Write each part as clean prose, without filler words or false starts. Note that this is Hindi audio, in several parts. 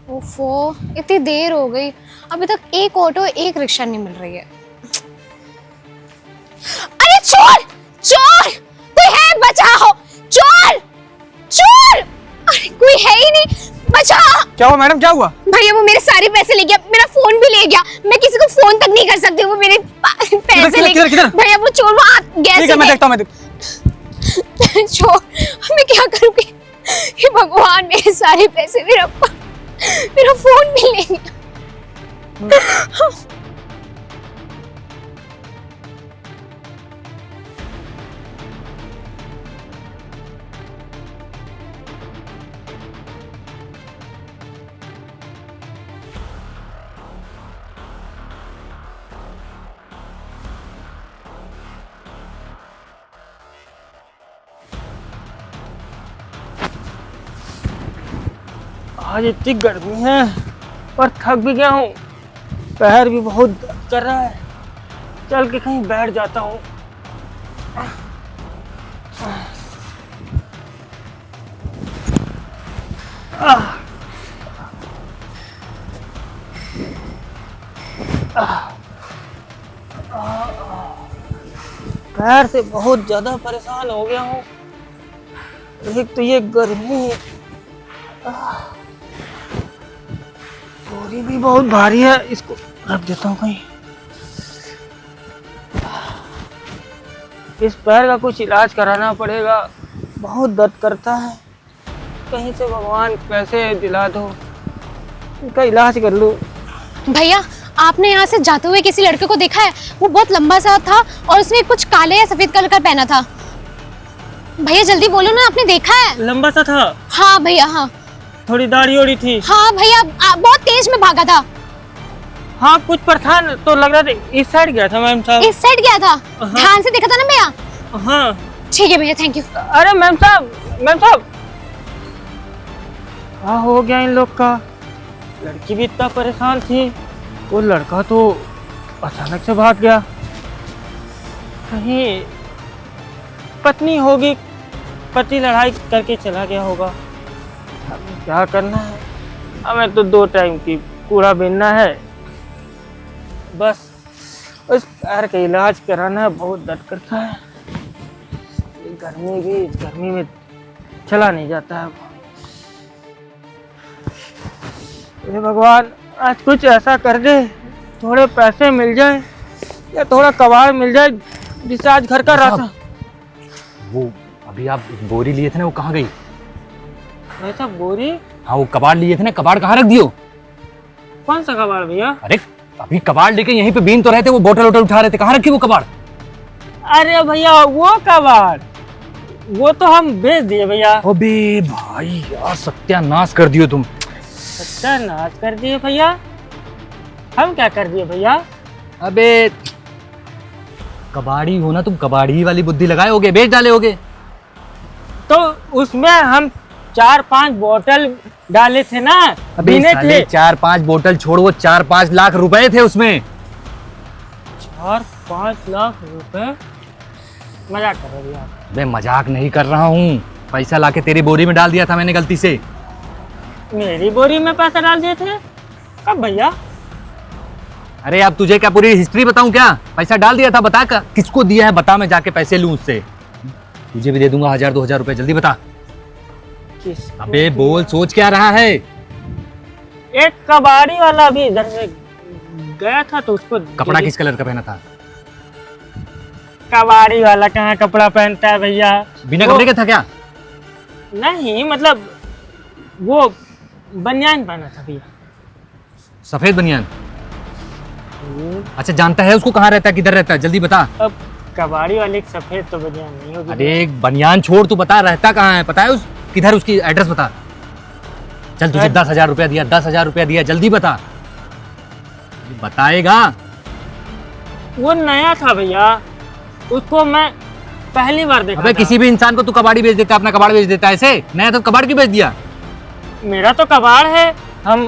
ओफो, इतनी देर हो गई, अभी तक एक ऑटो एक रिक्शा नहीं मिल रही है। अरे चोर! चोर! कोई है, बचाओ! चोर! चोर! अरे कोई है ही नहीं, बचाओ! क्या हुआ मैडम, क्या हुआ? भैया वो मेरे सारे पैसे ले गया, मेरा फोन भी ले गया, मैं किसी को फोन तक नहीं कर सकती, वो मेरे पैसे ले गया। भैया वो चोर वहाँ गैस ठीक है, मैं देखता हूँ, चोर, मैं क्या करूँगी? हे भगवान, मेरे सारे पैसे, मेरा फोन भी ले गया। आज इतनी गर्मी है और थक भी गया हूँ, पैर भी बहुत दर्द कर रहा है। चल के कहीं बैठ जाता हूँ। पैर से बहुत ज्यादा परेशान हो गया हूँ। एक तो ये गर्मी, बोरी भी बहुत भारी है, इसको रख देता हूँ कहीं। इस पैर का कुछ इलाज कराना पड़ेगा, बहुत दर्द करता है। कहीं से भगवान पैसे दिला दो, इसका इलाज कर लो। भैया आपने यहाँ से जाते हुए किसी लड़के को देखा है? वो बहुत लंबा सा था और उसने कुछ काले या सफेद कलर का पहना था। भैया जल्दी बोलो ना, आपने देखा है? लंबा सा था? हाँ भैया, हाँ। थोड़ी दाढ़ी ओढ़ी थी? हाँ भैया, बहुत तेज में भागा था। हाँ कुछ पर था तो लग रहा था इस साइड गया था मैम साहब। इस साइड गया था? हाँ। ध्यान से देखा था ना भैया? हाँ ठीक है भैया, थैंक यू। अरे मैम साहब, क्या हो गया इन लोग का? लड़की भी इतना परेशान थी, वो लड़का तो अचानक से भाग गया। कहीं पत्नी होगी, पति लड़ाई करके चला गया होगा। हमें क्या करना है? हमें तो 2 टाइम की कूड़ा बीनना है, बस उस पैर का इलाज कराना है। बहुत दर्द करता है, ये गर्मी भी, इस गर्मी में चला नहीं जाता है। हे भगवान, आज कुछ ऐसा कर दे, थोड़े पैसे मिल जाए या थोड़ा कबाड़ मिल जाए जिससे आज घर का राशन। वो अभी आप बोरी लिए थे ना, वो कहाँ गई? ऐसा बोरी? हाँ वो कबाड़ लिए थे ना, कबाड़ कहाँ रख दियो? कौन सा कबाड़ भैया? अरे अभी कबाड़ लेके यहीं पे बीन तो रहे थे, वो बोतल वोटल उठा रहे थे, कहाँ रखी वो कबाड़? अरे भैया वो कबाड़, वो तो हम बेच दिए भैया। अबे भाई यार, सत्यानाश कर दियो तुम। सत्यानाश कर दिए भैया? हम क्या कर दिए भैया? अबे कबाड़ी हो ना तुम, कबाड़ी वाली बुद्धि लगाए होगे, बेच डाले होगे। तो उसमें हम 4-5 बोतल डाले थे ना, बीने थे। 4-5 बोतल छोड़, वो 4-5 लाख रुपए थे उसमें। 4-5 लाख रुपए? मजाक कर रहे भैया? मैं मजाक नहीं कर रहा हूँ, पैसा लाके तेरी बोरी में डाल दिया था मैंने गलती से। मेरी बोरी में पैसा डाल दिए थे? कब भैया? अरे अब तुझे क्या पूरी हिस्ट्री बताऊं क्या? पैसा डाल दिया था, बता किसको दिया है, बता, मैं जाके पैसे लूं उससे। तुझे भी दे दूंगा 1000-2000 रुपए, जल्दी बता। अबे बोल, सोच क्या रहा है? एक कबाड़ी वाला भी इधर से गया था तो उसको। कपड़ा किस कलर का पहना था? कबाड़ी वाला कहाँ कपड़ा पहनता है भैया? बिना कपड़े का था क्या? नहीं, मतलब वो बनियान पहना था भैया। सफेद बनियान? अच्छा, जानता है उसको कहाँ रहता है, किधर रहता है, जल्दी बता। अब कबाड़ी वाले की सफेद तो बनियान नहीं होगी। अरे बनियान छोड़, तू बता रहता कहाँ है, पता है उस किधर, उसकी एड्रेस बता। चल तुझे 10,000 रुपया दिया, 10,000 रुपया दिया, जल्दी बता। बताएगा? वो नया था भैया, उसको मैं पहली बार देखा। अबे किसी भी इंसान को तू कबाड़ी बेच देता, अपना कबाड़ बेच देता, ऐसे नया तो कबाड़ क्यों बेच दिया? मेरा तो कबाड़ है, हम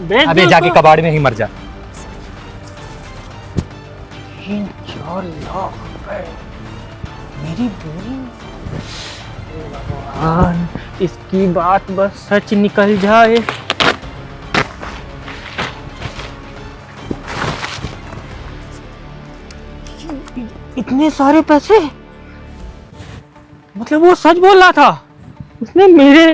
बेच। अबे जाके कबाड़ में ही मर जा। 3-4 लाख रुपए मेरी बोरी में। भगवान, इसकी बात बस सच निकल जाए। इतने सारे पैसे, मतलब वो सच बोल रहा था। उसने मेरे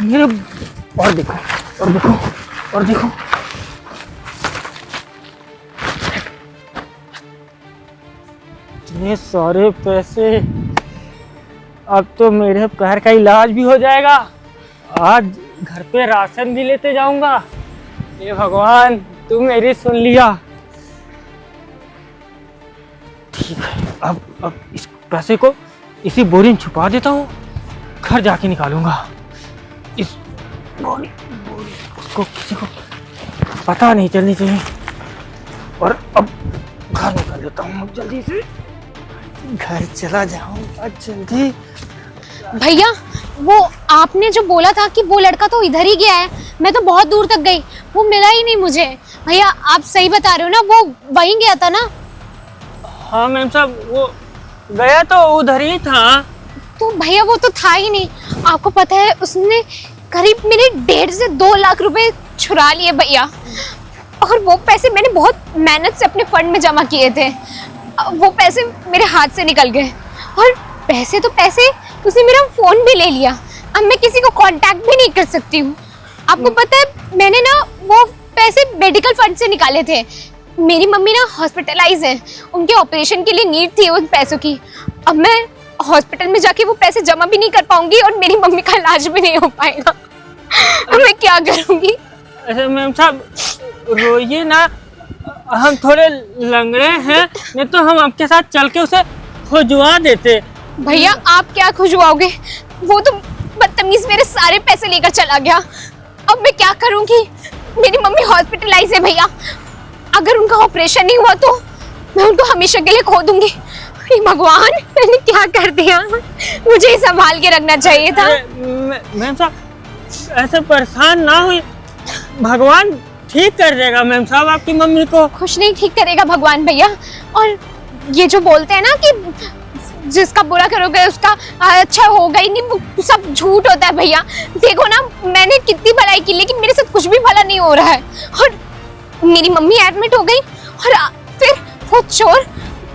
मेरे और देखो और देखो और देखो, इतने सारे पैसे। अब तो मेरे पैर का इलाज भी हो जाएगा। आज घर पे राशन भी लेते जाऊंगा। हे भगवान, तू मेरी सुन लिया। ठीक है, अब इस पैसे को इसी बोरी में छुपा देता हूँ, घर जाके निकालूंगा। इस बोरी उसको किसी को पता नहीं चलनी चाहिए। और अब घर निकाल देता हूँ, जल्दी से घर चला जाऊंगा जल्दी। भैया वो आपने जो बोला था कि वो लड़का तो इधर ही गया है, मैं तो बहुत दूर तक गई, वो मिला ही नहीं मुझे। भैया आप सही बता रहे हो ना, वो वहीं गया था ना? हाँ मैम साहब, वो गया तो उधर ही था। तो भैया वो तो था ही नहीं। आपको पता है उसने करीब मेरे 1.5 से 2 लाख रुपए चुरा लिए भैया, और वो पैसे मैंने बहुत मेहनत से अपने फंड में जमा किए थे। वो पैसे मेरे हाथ से निकल गए, और पैसे तो पैसे, उसने मेरा फोन भी ले लिया। अब मैं किसी को कांटेक्ट भी नहीं कर सकती हूँ। आपको पता है मैंने ना वो पैसे मेडिकल फंड से निकाले थे। मेरी मम्मी ना हॉस्पिटलाइज है, उनके ऑपरेशन के लिए नीड थी उन पैसों की। अब मैं हॉस्पिटल में जाके वो पैसे जमा भी नहीं कर पाऊंगी, और मेरी मम्मी का इलाज भी नहीं हो पाएगा। अब मैं क्या करूंगी? अरे मैम साहब रोइए ना, हम थोड़े लंगड़े हैं, नहीं तो हम आपके साथ चल के उसे खुजवा देते। भैया आप क्या खुजवाओगे? वो तो बदतमीज मेरे सारे पैसे लेकर चला गया। अब मैं क्या करूंगी? मेरी मम्मी हॉस्पिटलाइज है भैया, अगर उनका ऑपरेशन नहीं हुआ तो मैं उनको हमेशा के लिए खो दूंगी। हे भगवान, मैंने क्या कर दिया? मुझे ही संभाल के रखना चाहिए था। मैम साहब ऐसे परेशान ना हुई, भगवान ठीक कर देगा मैम साहब आपकी मम्मी को। कुछ नहीं ठीक करेगा भगवान भैया। और ये जो बोलते हैं ना कि जिसका बुरा करोगे उसका अच्छा होगा ही नहीं, वो सब झूठ होता है भैया। देखो ना, मैंने कितनी भलाई की, लेकिन मेरे साथ कुछ भी भला नहीं हो रहा है। और मेरी मम्मी एडमिट हो गई, और फिर वो चोर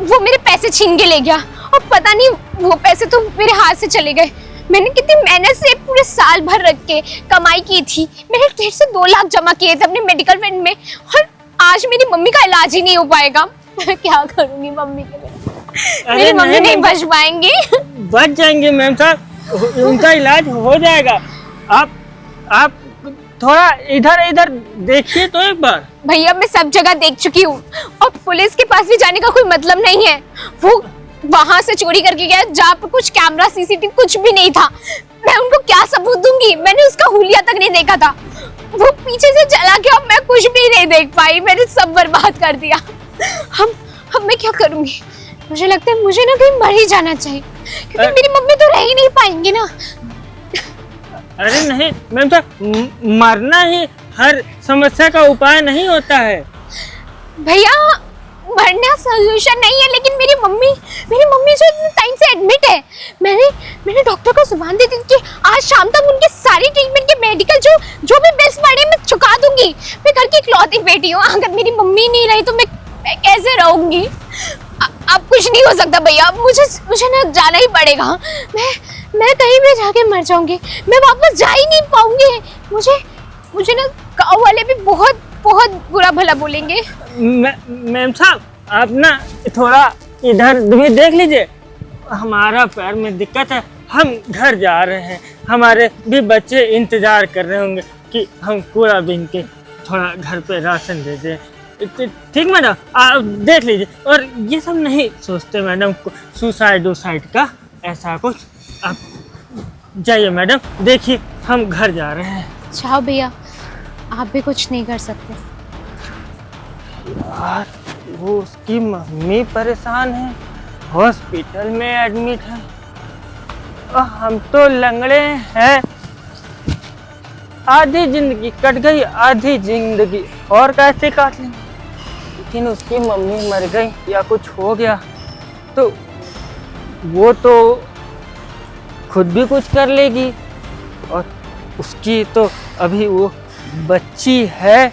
वो मेरे पैसे छीन के ले गया, और पता नहीं वो पैसे तो मेरे हाथ से चले गए। मैंने कितनी मेहनत से पूरे साल भर रख के कमाई की थी। मैंने 1.5 से 2 लाख जमा किए थे अपने मेडिकल फंड में, और आज मेरी मम्मी का इलाज ही नहीं हो पाएगा। क्या करूंगी मम्मी के लिए? मेरी मम्मी नहीं बच पाएंगी। बच जाएंगे मैम साहब, उनका इलाज हो जाएगा। आप थोड़ा इधर इधर देखिए तो एक बार। भैया मैं सब जगह देख चुकी हूँ, और पुलिस के पास भी जाने का कोई मतलब नहीं है। वो वहां से चोरी करके गया जहाँ पर कुछ कैमरा सीसीटीवी कुछ भी नहीं था। मैं उनको क्या सबूत दूंगी? मैंने उसका हुलिया तक नहीं देखा था। वो पीछे से चला गया, मैं कुछ भी नहीं देख पाई। मैंने सब बर्बाद कर दिया। हम मैं क्या करूंगी? मुझे लगता है मुझे ना कहीं मर ही जाना चाहिए, क्योंकि मेरी मम्मी तो रह ही नहीं पाएंगी ना। अरे नहीं मैम साहब, मरना ही हर समस्या का उपाय नहीं होता है। भैया मरना सोल्यूशन नहीं है, लेकिन मेरी मम्मी जो इतने टाइम से एडमिट है, मैंने डॉक्टर को जुबान दे दी कि आज शाम तक उनके सारी ट्रीटमेंट के मेडिकल जो भी बिल्स पड़े मैं चुका दूंगी। मैं घर की इकलौती बेटी हूँ, अगर मेरी मम्मी नहीं रही तो मैं कैसे रहूंगी? अब कुछ नहीं हो सकता भैया, मुझे ना जाना ही पड़ेगा। मैं कहीं भी जाके मर जाऊंगी, मैं वापस जा ही नहीं पाऊंगी। मुझे ना गाँव वाले भी बहुत बहुत बुरा भला बोलेंगे। मैम साहब आप ना थोड़ा इधर भी देख लीजिए, हमारा पैर में दिक्कत है, हम घर जा रहे हैं। हमारे भी बच्चे इंतजार कर रहे होंगे कि हम कूड़ा बीन के थोड़ा घर पे राशन दे दें। ठीक मैडम, आप देख लीजिए। और ये सब नहीं सोचते मैडम, सुसाइड का ऐसा कुछ। आप जाइए मैडम, देखिए हम घर जा रहे हैं। जाओ भैया, आप भी कुछ नहीं कर सकते। यार वो उसकी मम्मी परेशान है, हॉस्पिटल में एडमिट है, और हम तो लंगड़े हैं। आधी जिंदगी कट गई, आधी जिंदगी और कैसे काट लेंगे? लेकिन उसकी मम्मी मर गई या कुछ हो गया तो वो तो खुद भी कुछ कर लेगी, और उसकी तो अभी वो बच्ची है,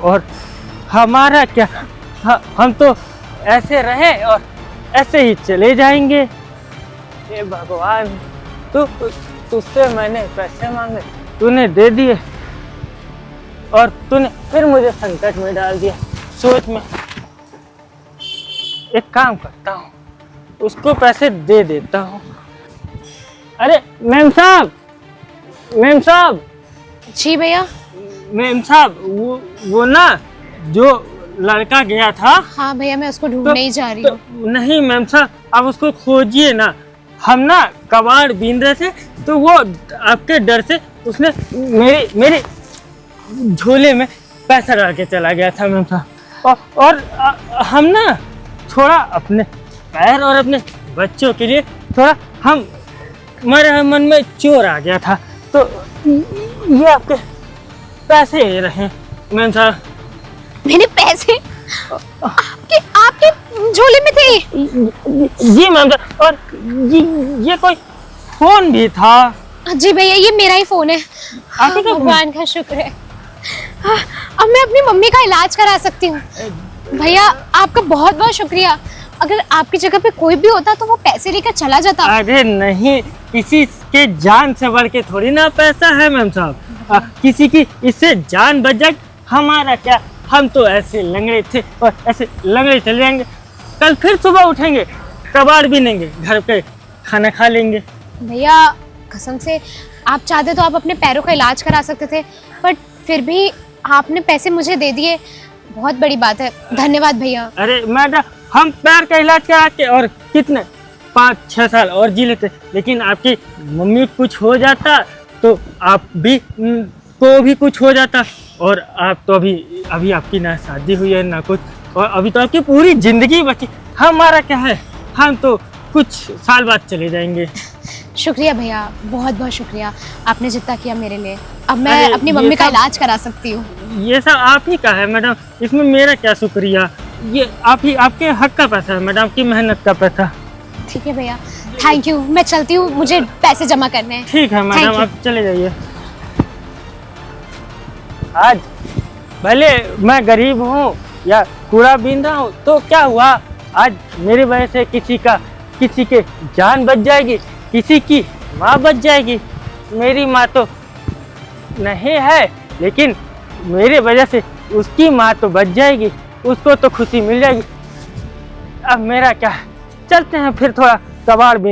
और हमारा क्या? हम तो ऐसे रहे और ऐसे ही चले जाएंगे। हे भगवान, तुझसे मैंने पैसे मांगे, तूने दे दिए और तूने फिर मुझे संकट में डाल दिया। सोच में एक काम करता हूँ, उसको पैसे दे देता हूँ। अरे मैम साहब, मैम साहब, जी भैया। मैम साहब, वो ना जो लड़का गया था। हाँ भैया, मैं उसको ढूंढने ही जा रही हूँ। नहीं मैम साहब, आप उसको खोजिए ना। हम ना कबाड़ बीन रहे थे, तो वो आपके डर से उसने मेरे झोले में पैसा डाल के चला गया था मैम साहब। और हम ना थोड़ा अपने पैर और अपने बच्चों के लिए थोड़ा हमारे मन में चोर आ गया था, तो ये आपके पैसे रहे मैम साहब। मेरे पैसे आपके झोले में थे? जी मैम साहब, और ये कोई फोन भी था। जी भैया, ये मेरा ही फोन है। आपका क्या फोन? भगवान का शुक्र है। अब मैं अपनी मम्मी का इलाज करा सकती हूँ। भैया आपका बहुत बहुत शुक्रिया। अगर आपकी जगह पे कोई भी होता तो वो पैसे लेकर चला जाता। अरे नहीं, किसी के जान से बढ़ के थोड़ी ना पैसा है मैम साहब। किसी की इससे जान बच जाए, हमारा क्या, हम तो ऐसे लंगड़े थे और ऐसे लंगड़े चले जाएंगे। कल फिर सुबह उठेंगे, कबाड़ बीनेंगे, घर पे खाना खा लेंगे। भैया कसम से, आप चाहते तो आप अपने पैरों का इलाज करा सकते थे, बट फिर भी आपने पैसे मुझे दे दिए, बहुत बड़ी बात है। धन्यवाद भैया। अरे मैडम, हम पैर का इलाज करा के और कितने 5-6 साल और जी लेते, लेकिन आपकी मम्मी कुछ हो जाता तो आप भी को भी कुछ हो जाता। और आप तो अभी आपकी ना शादी हुई है ना कुछ, और अभी तो आपकी पूरी जिंदगी बची। हमारा क्या है, हम तो कुछ साल बाद चले जाएंगे। शुक्रिया भैया, बहुत बहुत शुक्रिया, आपने जितना किया मेरे लिए। अब मैं अपनी मम्मी का इलाज करा सकती हूँ। ये सब आप ही का है मैडम, इसमें मेरा क्या शुक्रिया। ये आपके हक का पैसा है मैडम, की मेहनत का पैसा। ठीक है भैया, थैंक यू। मैं चलती हूँ, मुझे पैसे जमा करने हैं। ठीक है मैडम, Thank you. आप चले जाइए। आज भले मैं गरीब हूँ या कूड़ा बीन रहा हूँ, तो क्या हुआ, आज मेरी वजह से किसी के जान बच जाएगी, किसी की माँ बच जाएगी। मेरी माँ तो नहीं है, लेकिन मेरी वजह से उसकी माँ तो बच जाएगी, उसको तो खुशी मिल जाएगी। अब मेरा क्या है, चलते हैं फिर थोड़ा कबाड़ भी।